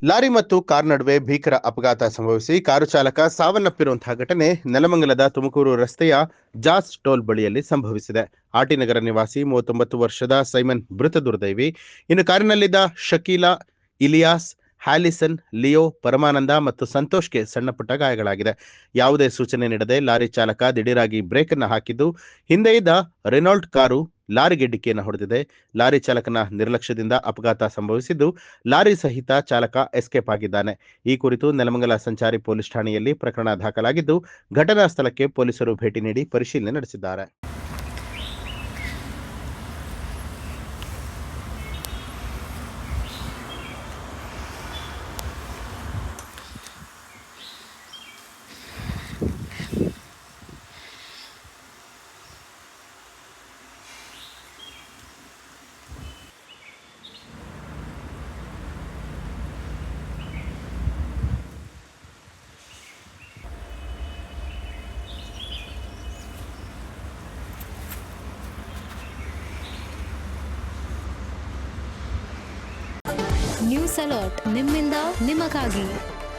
Lorry ಮತ್ತು car ನಡುವೆ ಭೀಕರ ಅಪಘಾತ ಸಂಭವಿಸಿ ಕಾರು ಚಾಲಕ ಸಾವನ್ನಪ್ಪಿರುವಂತಹ ಘಟನೆ ನೆಲಮಂಗಲದ ತುಮಕೂರು ರಸ್ತೆಯ ಜಾಸ್ ಟೋಲ್ ಬಳಿಯಲ್ಲಿ ಸಂಭವಿಸಿದೆ. ಆಟಿನಗರ ನಿವಾಸಿ 39 ವರ್ಷದ ಸೈಮನ್ ಮೃತ ದುರ್ದೈವಿ. ಇನ್ನು ಕಾರಿನಲ್ಲಿದ್ದ ಶಕೀಲಾ, ಇಲಿಯಾಸ್, ಹ್ಯಾಲಿಸನ್, ಲಿಯೋ, ಪರಮಾನಂದ ಮತ್ತು ಸಂತೋಷ್ಗೆ ಸಣ್ಣಪುಟ್ಟ ಗಾಯಗಳಾಗಿದೆ. ಯಾವುದೇ ಸೂಚನೆ ನೀಡದೆ ಲಾರಿ ಚಾಲಕ ದಿಢೀರಾಗಿ ಬ್ರೇಕ್ ಅನ್ನು ಹಾಕಿದ್ದು ಹಿಂದೆ ಇದ್ದ ರೆನಾಲ್ಟ್ ಕಾರು ಲಾರಿಗೆ ಡಿಕ್ಕಿಯನ್ನು ಹೊಡೆದಿದೆ. ಲಾರಿ ಚಾಲಕನ ನಿರ್ಲಕ್ಷ್ಯದಿಂದ ಅಪಘಾತ ಸಂಭವಿಸಿದ್ದು ಲಾರಿ ಸಹಿತ ಚಾಲಕ ಎಸ್ಕೇಪ್ ಆಗಿದ್ದಾನೆ. ಈ ಕುರಿತು ನೆಲಮಂಗಲ ಸಂಚಾರಿ ಪೊಲೀಸ್ ಠಾಣೆಯಲ್ಲಿ ಪ್ರಕರಣ ದಾಖಲಾಗಿದ್ದು ಘಟನಾ ಸ್ಥಳಕ್ಕೆ ಪೊಲೀಸರು ಭೇಟಿ ನೀಡಿ ಪರಿಶೀಲನೆ ನಡೆಸಿದ್ದಾರೆ. ನ್ಯೂಸ್ ಅಲರ್ಟ್ ನಿಮ್ಮಿಂದ ನಿಮಗಾಗಿ.